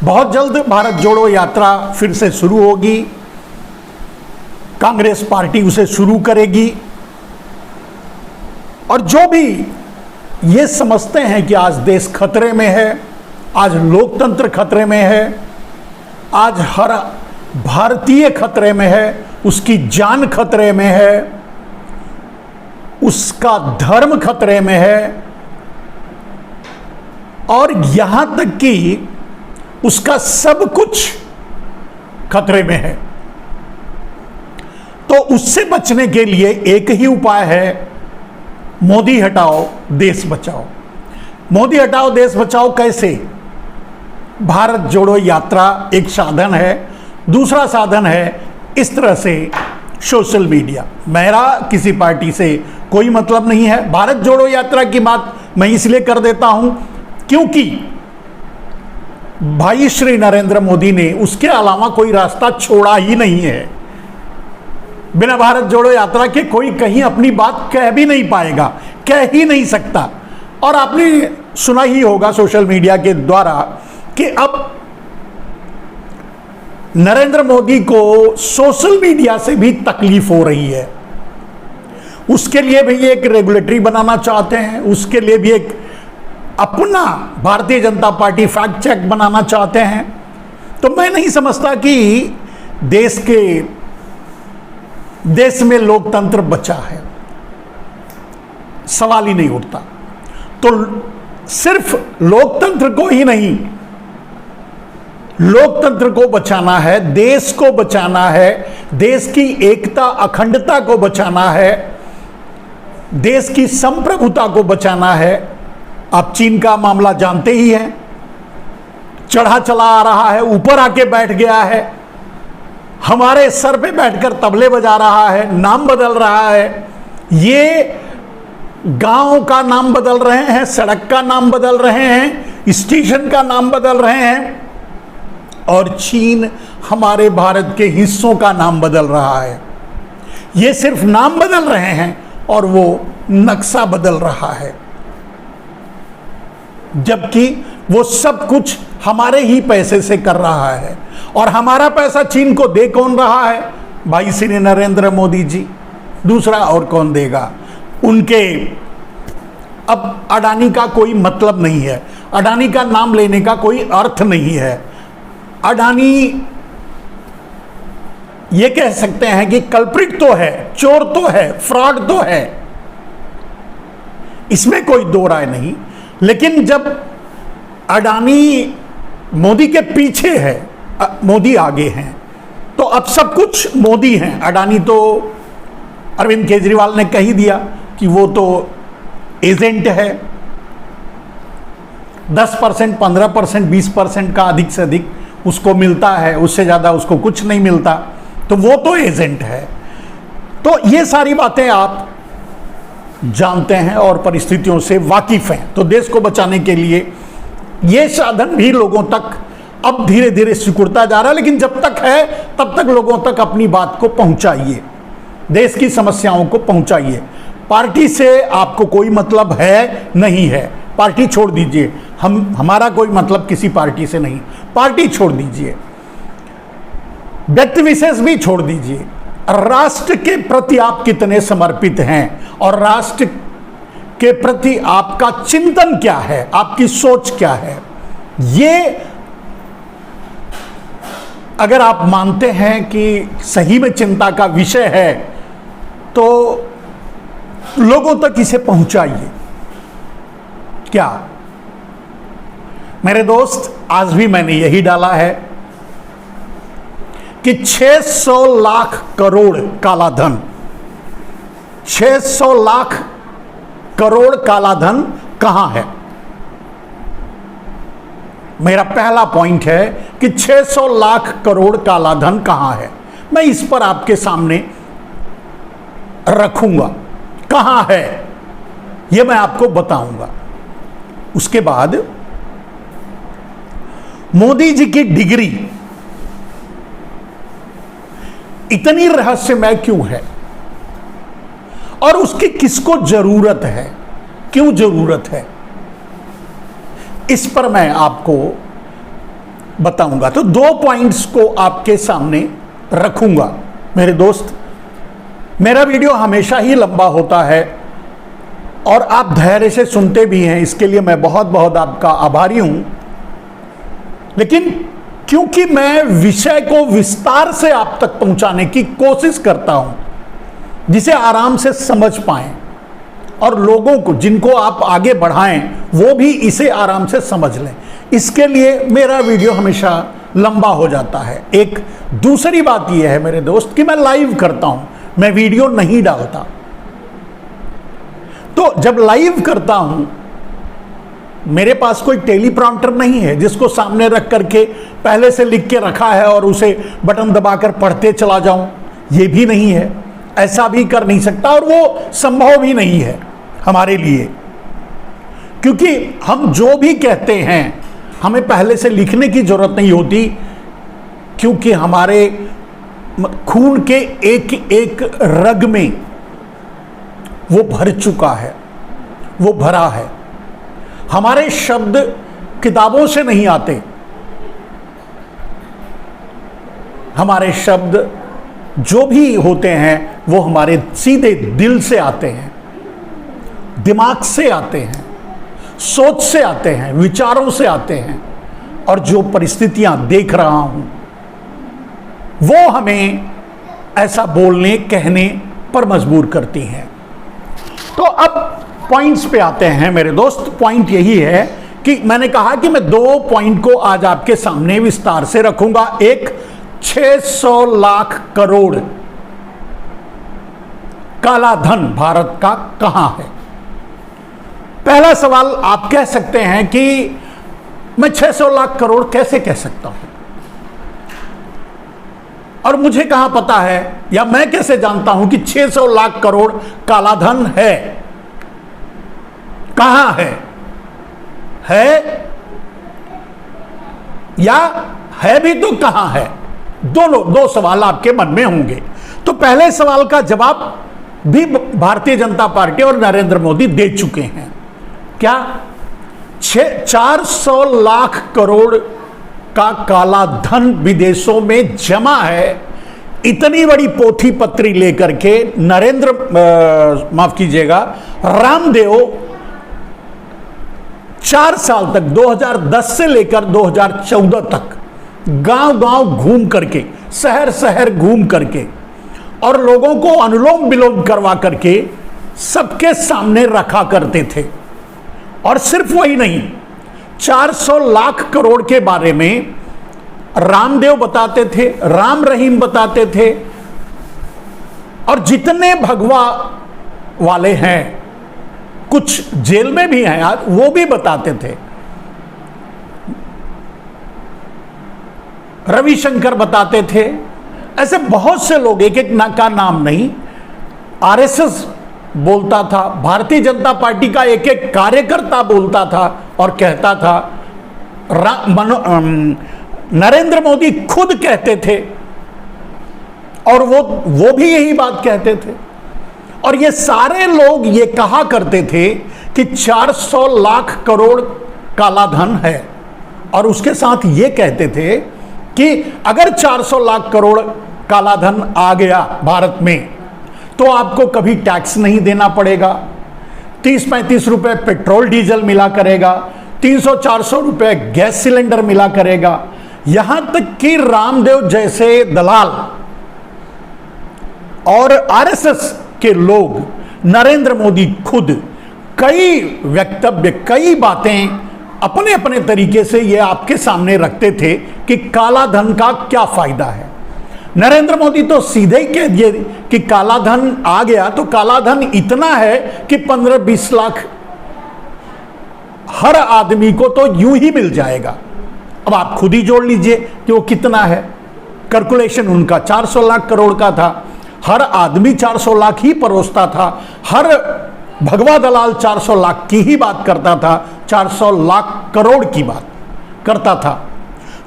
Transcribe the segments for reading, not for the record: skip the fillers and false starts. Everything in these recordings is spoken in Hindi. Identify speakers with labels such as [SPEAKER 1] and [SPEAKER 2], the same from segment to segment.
[SPEAKER 1] बहुत जल्द भारत जोड़ो यात्रा फिर से शुरू होगी। कांग्रेस पार्टी उसे शुरू करेगी और जो भी ये समझते हैं कि आज देश खतरे में है, आज लोकतंत्र खतरे में है, आज हर भारतीय खतरे में है, उसकी जान खतरे में है, उसका धर्म खतरे में है और यहां तक कि उसका सब कुछ खतरे में है, तो उससे बचने के लिए एक ही उपाय है, मोदी हटाओ देश बचाओ। मोदी हटाओ देश बचाओ कैसे? भारत जोड़ो यात्रा एक साधन है, दूसरा साधन है इस तरह से सोशल मीडिया। मेरा किसी पार्टी से कोई मतलब नहीं है। भारत जोड़ो यात्रा की बात मैं इसलिए कर देता हूं क्योंकि भाई श्री नरेंद्र मोदी ने उसके अलावा कोई रास्ता छोड़ा ही नहीं है। बिना भारत जोड़ो यात्रा के कोई कहीं अपनी बात कह भी नहीं पाएगा, कह ही नहीं सकता। और आपने सुना ही होगा सोशल मीडिया के द्वारा कि अब नरेंद्र मोदी को सोशल मीडिया से भी तकलीफ हो रही है। उसके लिए भी एक रेगुलेटरी बनाना चाहते हैं, उसके लिए भी एक अपना Bharatiya Janata party fact check बनाना चाहते हैं। तो मैं नहीं समझता कि देश में लोकतंत्र बचा है, सवाल ही नहीं उठता। तो सिर्फ लोकतंत्र को ही नहीं, लोकतंत्र को बचाना है, देश को बचाना है, देश की एकता अखंडता को बचाना है, देश की संप्रभुता को बचाना है। आप चीन का मामला जानते ही हैं, चढ़ा चला आ रहा है, ऊपर आके बैठ गया है, हमारे सर पे बैठकर तबले बजा रहा है, नाम बदल रहा है। ये गांव का नाम बदल रहे हैं, सड़क का नाम बदल रहे हैं, स्टेशन का नाम बदल रहे हैं और चीन हमारे भारत के हिस्सों का नाम बदल रहा है। ये सिर्फ नाम बदल रहे हैं और वो नक्शा बदल रहा है, जबकि वो सब कुछ हमारे ही पैसे से कर रहा है। और हमारा पैसा चीन को दे कौन रहा है? भाई श्री नरेंद्र मोदी जी, दूसरा और कौन देगा? उनके अब अडानी का कोई मतलब नहीं है, अडानी का नाम लेने का कोई अर्थ नहीं है। अडानी ये कह सकते हैं कि कल्प्रिट तो है, चोर तो है, फ्रॉड तो है, इसमें कोई दो राय नहीं। लेकिन जब अडानी मोदी के पीछे है, मोदी आगे हैं, तो अब सब कुछ मोदी हैं। अडानी तो अरविंद केजरीवाल ने कह ही दिया कि वो तो एजेंट है। 10%, 15%, 20% का अधिक से अधिक उसको मिलता है, उससे ज़्यादा उसको कुछ नहीं मिलता, तो वो तो एजेंट है। तो ये सारी बातें आप जानते हैं और परिस्थितियों से वाकिफ हैं। तो देश को बचाने के लिए ये साधन भी लोगों तक अब धीरे धीरे सिकुड़ता जा रहा है, लेकिन जब तक है तब तक लोगों तक अपनी बात को पहुंचाइए, देश की समस्याओं को पहुंचाइए। पार्टी से आपको कोई मतलब है नहीं है, पार्टी छोड़ दीजिए। हमारा कोई मतलब किसी पार्टी से नहीं, पार्टी छोड़ दीजिए, व्यक्ति विशेष भी छोड़ दीजिए। राष्ट्र के प्रति आप कितने समर्पित हैं और राष्ट्र के प्रति आपका चिंतन क्या है, आपकी सोच क्या है, ये अगर आप मानते हैं कि सही में चिंता का विषय है तो लोगों तक इसे पहुंचाइए। क्या मेरे दोस्त, आज भी मैंने यही डाला है कि 600 लाख करोड़ काला धन, 600 लाख करोड़ काला धन कहां है? मेरा पहला पॉइंट है कि 600 लाख करोड़ काला धन कहां है। मैं इस पर आपके सामने रखूंगा, कहां है यह मैं आपको बताऊंगा। उसके बाद मोदी जी की डिग्री इतनी रहस्यमय क्यों है और उसकी किसको जरूरत है, क्यों जरूरत है, इस पर मैं आपको बताऊंगा। तो 2 पॉइंट्स को आपके सामने रखूंगा मेरे दोस्त। मेरा वीडियो हमेशा ही लंबा होता है और आप धैर्य से सुनते भी हैं, इसके लिए मैं बहुत बहुत आपका आभारी हूं। लेकिन क्योंकि मैं विषय को विस्तार से आप तक पहुंचाने की कोशिश करता हूं, जिसे आराम से समझ पाएं और लोगों को, जिनको आप आगे बढ़ाएं, वो भी इसे आराम से समझ लें, इसके लिए मेरा वीडियो हमेशा लंबा हो जाता है। एक दूसरी बात यह है मेरे दोस्त कि मैं लाइव करता हूं, मैं वीडियो नहीं डालता। तो जब लाइव करता हूं, मेरे पास कोई टेलीप्रॉम्प्टर नहीं है जिसको सामने रख करके पहले से लिख के रखा है और उसे बटन दबाकर पढ़ते चला जाऊं, ये भी नहीं है, ऐसा भी कर नहीं सकता और वो संभव भी नहीं है हमारे लिए। क्योंकि हम जो भी कहते हैं हमें पहले से लिखने की जरूरत नहीं होती, क्योंकि हमारे खून के एक एक रग में वो भर चुका है, वो भरा है। हमारे शब्द किताबों से नहीं आते, हमारे शब्द जो भी होते हैं वो हमारे सीधे दिल से आते हैं, दिमाग से आते हैं, सोच से आते हैं, विचारों से आते हैं। और जो परिस्थितियां देख रहा हूं वो हमें ऐसा बोलने कहने पर मजबूर करती हैं। तो अब पॉइंट्स पे आते हैं मेरे दोस्त। पॉइंट यही है कि मैंने कहा कि मैं 2 पॉइंट को आज आपके सामने विस्तार से रखूंगा। एक, 600 लाख करोड़ काला धन भारत का कहां है। पहला सवाल आप कह सकते हैं कि मैं 600 लाख करोड़ कैसे कह सकता हूं, और मुझे कहां पता है या मैं कैसे जानता हूं कि 600 लाख करोड़ काला धन है, कहां है या है भी तो कहां है। दोनों 2 सवाल आपके मन में होंगे। तो पहले सवाल का जवाब भी भारतीय जनता पार्टी और नरेंद्र मोदी दे चुके हैं। क्या 400 लाख करोड़ का काला धन विदेशों में जमा है? इतनी बड़ी पोथी पत्री लेकर के माफ कीजिएगा, रामदेव 4 साल तक 2010 से लेकर 2014 तक गांव गांव घूम करके, शहर शहर घूम करके और लोगों को अनुलोम विलोम करवा करके सबके सामने रखा करते थे। और सिर्फ वही नहीं, 400 लाख करोड़ के बारे में रामदेव बताते थे, राम रहीम बताते थे, और जितने भगवा वाले हैं, कुछ जेल में भी हैं यार, वो भी बताते थे। रविशंकर बताते थे, ऐसे बहुत से लोग, एक एक का नाम नहीं, आरएसएस बोलता था, भारतीय जनता पार्टी का एक एक कार्यकर्ता बोलता था और कहता था, नरेंद्र मोदी खुद कहते थे और वो भी यही बात कहते थे। और ये सारे लोग ये कहा करते थे कि 400 लाख करोड़ काला धन है, और उसके साथ ये कहते थे कि अगर 400 लाख करोड़ काला धन आ गया भारत में तो आपको कभी टैक्स नहीं देना पड़ेगा, 30-35 रुपए पेट्रोल डीजल मिला करेगा, 300-400 रुपए गैस सिलेंडर मिला करेगा। यहां तक कि रामदेव जैसे दलाल और आरएसएस के लोग, नरेंद्र मोदी खुद कई वक्तव्य, कई बातें अपने अपने तरीके से ये आपके सामने रखते थे कि काला धन का क्या फायदा है। नरेंद्र मोदी तो सीधे ही कह दिए कि काला धन आ गया तो काला धन इतना है कि 15-20 लाख हर आदमी को तो यूं ही मिल जाएगा। अब आप खुद ही जोड़ लीजिए कि वो कितना है। कैलकुलेशन उनका 400 लाख करोड़ का था, हर आदमी 400 लाख ही परोसता था, हर भगवा दलाल 400 लाख की ही बात करता था, 400 लाख करोड़ की बात करता था।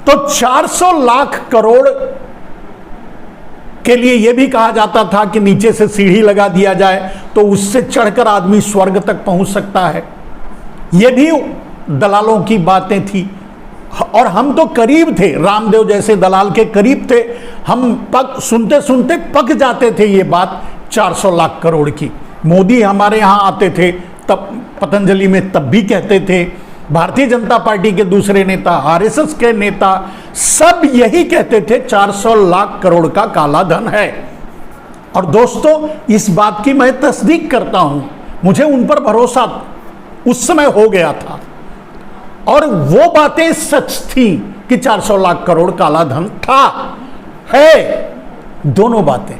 [SPEAKER 1] तो 400 लाख करोड़ के लिए यह भी कहा जाता था कि नीचे से सीढ़ी लगा दिया जाए तो उससे चढ़कर आदमी स्वर्ग तक पहुंच सकता है। यह भी दलालों की बातें थी। और हम तो करीब थे, रामदेव जैसे दलाल के करीब थे। हम पक सुनते सुनते पक जाते थे ये बात 400 लाख करोड़ की। मोदी हमारे यहाँ आते थे तब पतंजलि में तब भी कहते थे, भारतीय जनता पार्टी के दूसरे नेता, आरएसएस के नेता सब यही कहते थे 400 लाख करोड़ का काला धन है। और दोस्तों इस बात की मैं तस्दीक करता हूं, मुझे उन पर भरोसा उस समय हो गया था और वो बातें सच थी कि 400 लाख करोड़ काला धन था, है, दोनों बातें।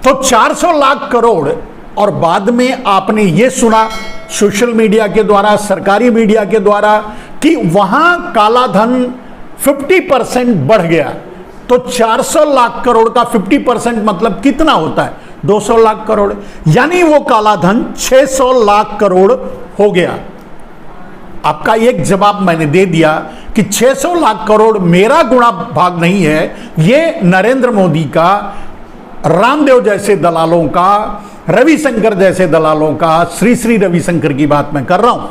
[SPEAKER 1] तो 400 लाख करोड़ और बाद में आपने ये सुना सोशल मीडिया के द्वारा, सरकारी मीडिया के द्वारा कि वहां काला धन 50% बढ़ गया। तो 400 लाख करोड़ का 50% मतलब कितना होता है? 200 लाख करोड़, यानी वो काला धन 600 लाख करोड़ हो गया। आपका एक जवाब मैंने दे दिया कि 600 लाख करोड़ मेरा गुणा भाग नहीं है, ये नरेंद्र मोदी का, रामदेव जैसे दलालों का, रविशंकर जैसे दलालों का, श्री श्री रविशंकर की बात मैं कर रहा हूं,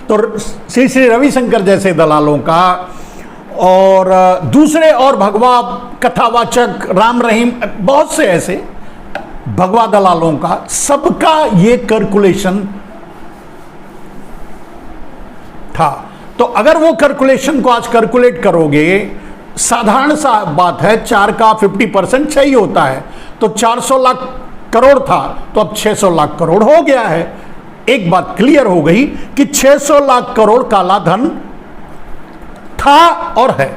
[SPEAKER 1] तो श्री श्री रविशंकर जैसे दलालों का और दूसरे और भगवा कथावाचक, राम रहीम, बहुत से ऐसे भगवा दलालों का, सबका ये कैलकुलेशन था। तो अगर वो कैलकुलेशन को आज कैलकुलेट करोगे, साधारण सा बात है, 4 का 50% 6 ही होता है, तो 400 लाख करोड़ था तो अब 600 लाख करोड़ हो गया है। एक बात क्लियर हो गई कि 600 लाख करोड़ काला धन था और है।